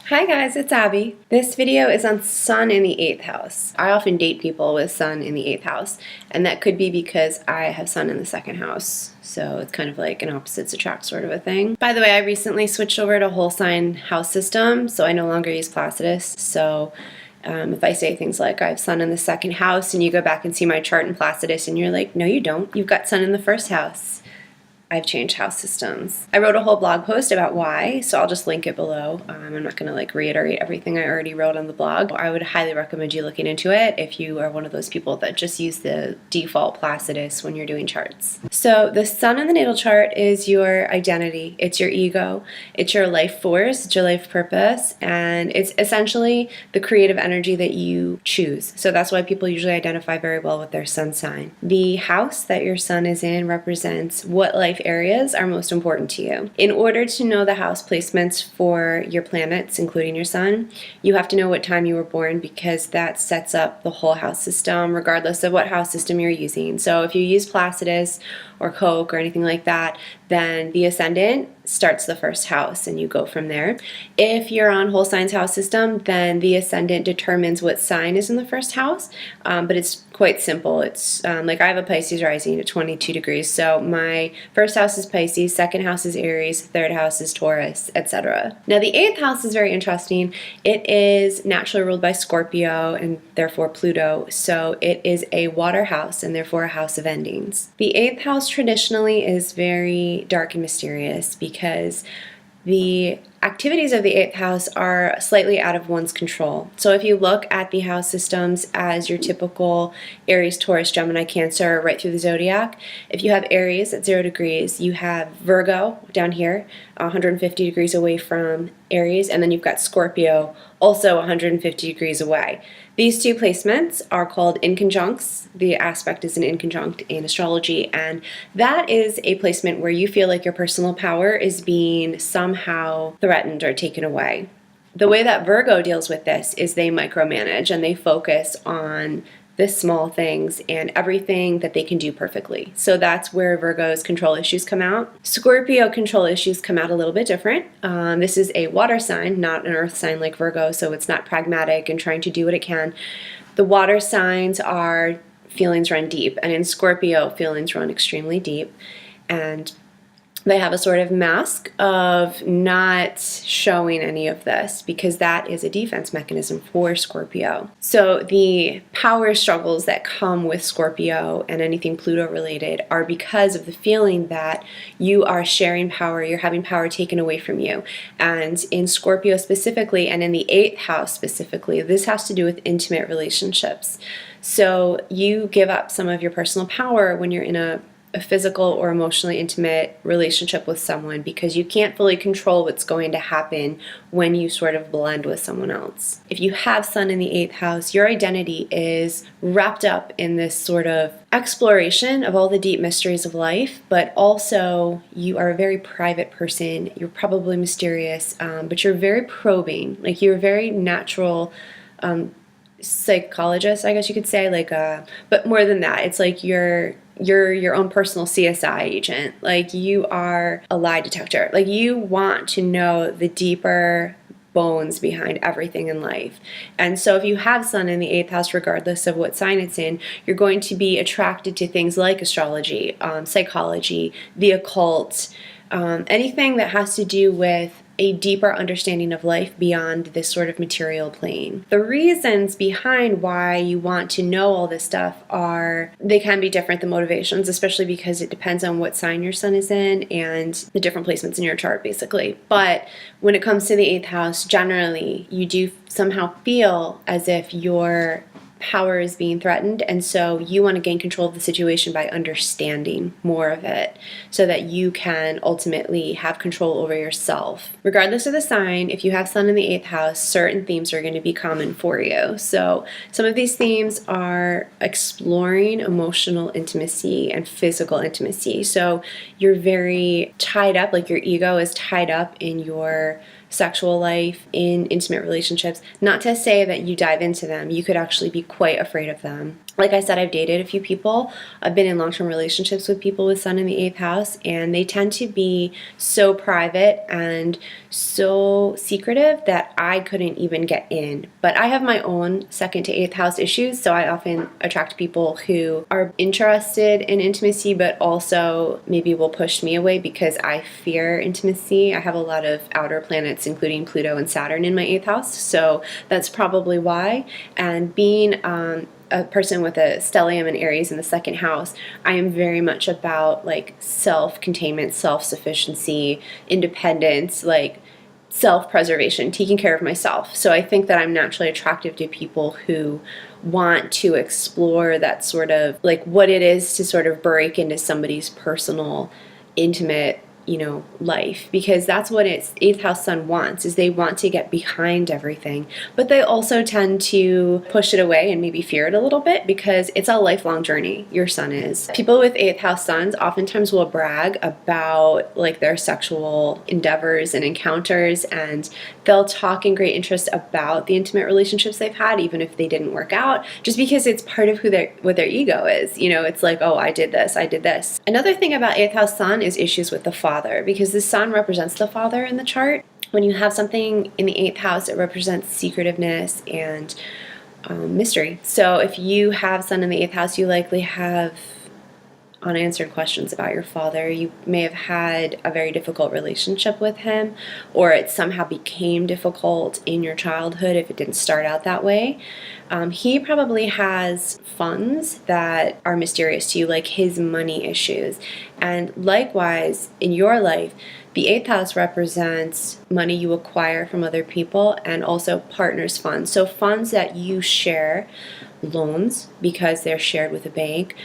Hi guys, it's Abby. This video is on Sun in the 8th house. I often date people with Sun in the 8th house, and that could be because I have Sun in the 2nd house. So it's kind of like an opposites attract sort of a thing. By the way, I recently switched over to whole sign house system, so I no longer use Placidus. So if I say things like I have Sun in the 2nd house and you go back and see my chart in Placidus and you're like, no you don't, you've got Sun in the 1st house. I've changed house systems. I wrote a whole blog post about why, so I'll just link it below. I'm not going to reiterate everything I already wrote on the blog. I would highly recommend you looking into it if you are one of those people that just use the default Placidus when you're doing charts. So the Sun in the natal chart is your identity. It's your ego. It's your life force. It's your life purpose. And it's essentially the creative energy that you choose. So that's why people usually identify very well with their Sun sign. The house that your Sun is in represents what life areas are most important to you. In order to know the house placements for your planets, including your Sun, you have to know what time you were born because that sets up the whole house system regardless of what house system you're using. So if you use Placidus or Coke or anything like that, then the ascendant starts the 1st house and you go from there. If you're on whole signs house system, then the ascendant determines what sign is in the 1st house, but it's quite simple. It's like I have a Pisces rising at 22 degrees, so my 1st house is Pisces, 2nd house is Aries, 3rd house is Taurus, etc. Now the 8th house is very interesting. It is naturally ruled by Scorpio and therefore Pluto, so it is a water house and therefore a house of endings. The 8th house traditionally is very dark and mysterious because the activities of the 8th house are slightly out of one's control. So if you look at the house systems as your typical Aries, Taurus, Gemini, Cancer, right through the zodiac, if you have Aries at 0 degrees, you have Virgo down here, 150 degrees away from Aries, and then you've got Scorpio also 150 degrees away. These two placements are called inconjuncts. The aspect is an inconjunct in astrology, and that is a placement where you feel like your personal power is being somehow threatened or taken away. The way that Virgo deals with this is they micromanage and they focus on the small things and everything that they can do perfectly. So that's where Virgo's control issues come out. Scorpio control issues come out a little bit different. This is a water sign, not an earth sign like Virgo, so it's not pragmatic and trying to do what it can. The water signs are feelings run deep, and in Scorpio, feelings run extremely deep, and they have a sort of mask of not showing any of this because that is a defense mechanism for Scorpio. So the power struggles that come with Scorpio and anything Pluto related are because of the feeling that you are sharing power, you're having power taken away from you. And in Scorpio specifically, and in the 8th house specifically, this has to do with intimate relationships. So you give up some of your personal power when you're in a physical or emotionally intimate relationship with someone because you can't fully control what's going to happen when you sort of blend with someone else. If you have Sun in the 8th house, your identity is wrapped up in this sort of exploration of all the deep mysteries of life, but also you are a very private person. You're probably mysterious, but you're very probing. Like you're a very natural psychologist, I guess you could say, but more than that, it's like you're your own personal CSI agent. Like you are a lie detector. Like you want to know the deeper bones behind everything in life. And so if you have Sun in the 8th house, regardless of what sign it's in, you're going to be attracted to things like astrology, psychology, the occult, anything that has to do with a deeper understanding of life beyond this sort of material plane. The reasons behind why you want to know all this stuff they can be different, the motivations, especially because it depends on what sign your Sun is in and the different placements in your chart, basically. But when it comes to the 8th house, generally, you do somehow feel as if your power is being threatened, and so you want to gain control of the situation by understanding more of it so that you can ultimately have control over yourself. Regardless of the sign, if you have Sun in the 8th house, certain themes are going to be common for you. So some of these themes are exploring emotional intimacy and physical intimacy. So you're very tied up, like your ego is tied up in your sexual life, in intimate relationships. Not to say that you dive into them, you could actually be quite afraid of them. Like I said, I've dated a few people. I've been in long-term relationships with people with sun in the 8th house, and they tend to be so private and so secretive that I couldn't even get in. But I have my own 2nd to 8th house issues, so I often attract people who are interested in intimacy, but also maybe will push me away because I fear intimacy. I have a lot of outer planets, including Pluto and Saturn, in my 8th house, so that's probably why. And being a person with a stellium in Aries in the 2nd house, I am very much about like self-containment, self-sufficiency, independence, like self-preservation, taking care of myself. So I think that I'm naturally attractive to people who want to explore that sort of like what it is to sort of break into somebody's personal, intimate, life, because that's what its 8th house sun wants, is they want to get behind everything, but they also tend to push it away and maybe fear it a little bit because it's a lifelong journey. Your sun is. People with 8th house suns oftentimes will brag about like their sexual endeavors and encounters, and they'll talk in great interest about the intimate relationships they've had, even if they didn't work out, just because it's part of what their ego is. It's like, oh, I did this, I did this. Another thing about 8th house sun is issues with the father, because the sun represents the father in the chart. When you have something in the 8th house, it represents secretiveness and mystery. So if you have sun in the 8th house, you likely have unanswered questions about your father. You may have had a very difficult relationship with him, or it somehow became difficult in your childhood if it didn't start out that way. He probably has funds that are mysterious to you, like his money issues. And likewise, in your life, the 8th house represents money you acquire from other people and also partners' funds. So funds that you share, loans because they're shared with a bank,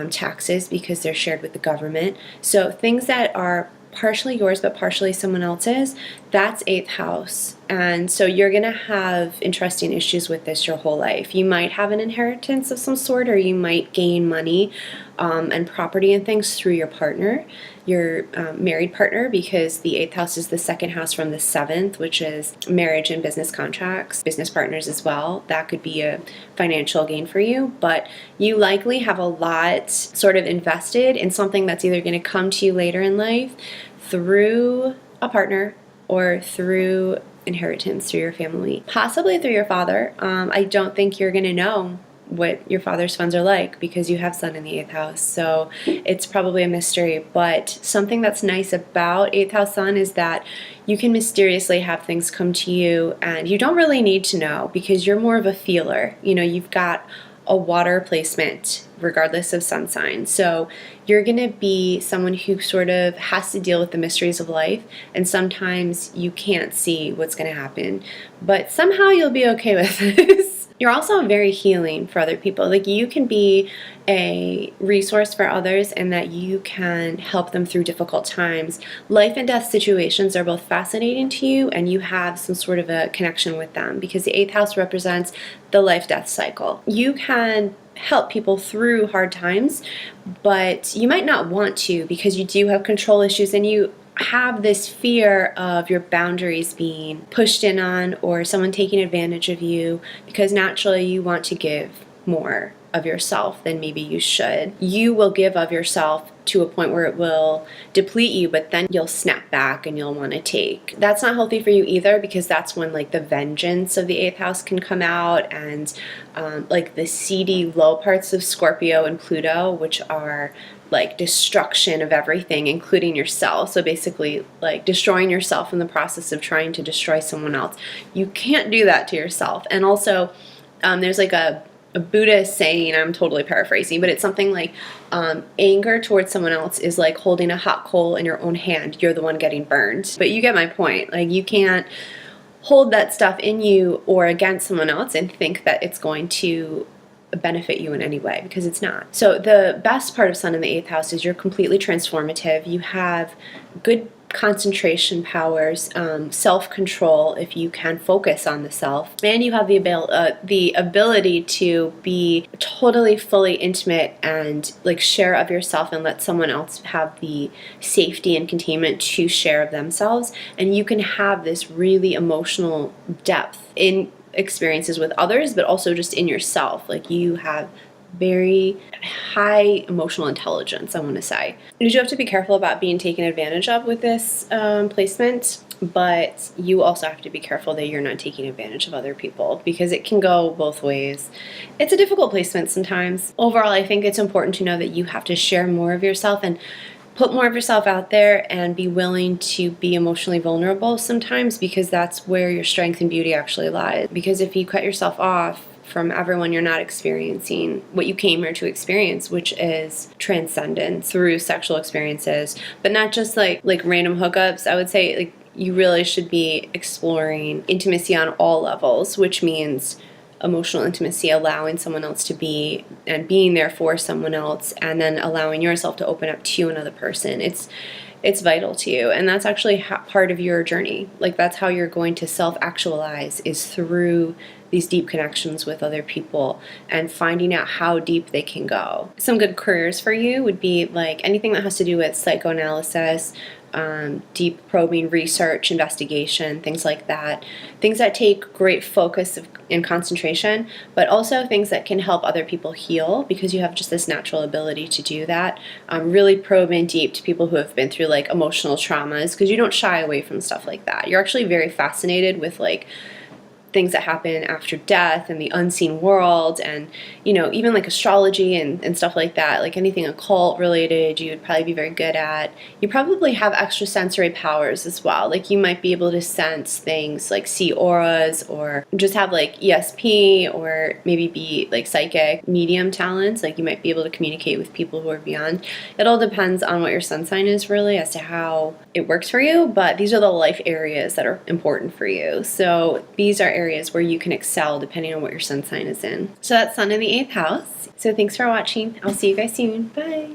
taxes because they're shared with the government. So things that are partially yours but partially someone else's, that's 8th house. And so you're going to have interesting issues with this your whole life. You might have an inheritance of some sort, or you might gain money and property and things through your partner, your married partner, because the 8th house is the 2nd house from the 7th, which is marriage and business contracts, business partners as well. That could be a financial gain for you, but you likely have a lot sort of invested in something that's either going to come to you later in life through a partner or through inheritance through your family, possibly through your father. I don't think you're going to know what your father's funds are like because you have sun in the 8th house, so it's probably a mystery. But something that's nice about 8th house sun is that you can mysteriously have things come to you and you don't really need to know because you're more of a feeler. You've got a water placement regardless of sun sign, so you're going to be someone who sort of has to deal with the mysteries of life, and sometimes you can't see what's going to happen, but somehow you'll be okay with this. You're also very healing for other people. Like, you can be a resource for others and that you can help them through difficult times. Life and death situations are both fascinating to you, and you have some sort of a connection with them because the 8th house represents the life-death cycle. You can help people through hard times, but you might not want to because you do have control issues and you have this fear of your boundaries being pushed in on or someone taking advantage of you, because naturally you want to give more of yourself than maybe you should. You will give of yourself to a point where it will deplete you, but then you'll snap back and you'll want to take. That's not healthy for you either, because that's when like the vengeance of the 8th house can come out, and like the seedy low parts of Scorpio and Pluto, which are like destruction of everything, including yourself. So basically like destroying yourself in the process of trying to destroy someone else. You can't do that to yourself. And also there's like a Buddhist saying, I'm totally paraphrasing, but it's something like anger towards someone else is like holding a hot coal in your own hand. You're the one getting burned. But you get my point. Like, you can't hold that stuff in you or against someone else and think that it's going to benefit you in any way, because it's not. So the best part of sun in the 8th house is you're completely transformative. You have good concentration powers, self-control if you can focus on the self, and you have the ability to be totally fully intimate and like share of yourself and let someone else have the safety and containment to share of themselves. And you can have this really emotional depth in experiences with others, but also just in yourself. Like, you have very high emotional intelligence, I want to say. You do have to be careful about being taken advantage of with this placement, but you also have to be careful that you're not taking advantage of other people, because it can go both ways. It's a difficult placement sometimes. Overall, I think it's important to know that you have to share more of yourself and put more of yourself out there and be willing to be emotionally vulnerable sometimes, because that's where your strength and beauty actually lies. Because if you cut yourself off from everyone, you're not experiencing what you came here to experience, which is transcendence through sexual experiences, but not just like random hookups. I would say like you really should be exploring intimacy on all levels, which means emotional intimacy, allowing someone else to be and being there for someone else, and then allowing yourself to open up to another person. It's vital to you, and that's actually part of your journey. Like, that's how you're going to self-actualize, is through these deep connections with other people and finding out how deep they can go. Some good careers for you would be like anything that has to do with psychoanalysis, deep probing research, investigation, things like that. Things that take great focus and concentration, but also things that can help other people heal, because you have just this natural ability to do that. Really probing deep to people who have been through like emotional traumas, because you don't shy away from stuff like that. You're actually very fascinated with like things that happen after death and the unseen world, and even like astrology and stuff like that. Like anything occult related, you would probably be very good at. You probably have extrasensory powers as well. Like you might be able to sense things, like see auras, or just have like ESP, or maybe be like psychic medium talents. Like you might be able to communicate with people who are beyond. It all depends on what your sun sign is, really, as to how it works for you, but these are the life areas that are important for you. So these are areas where you can excel depending on what your sun sign is in. So that's Sun in the 8th house. So thanks for watching. I'll see you guys soon. Bye.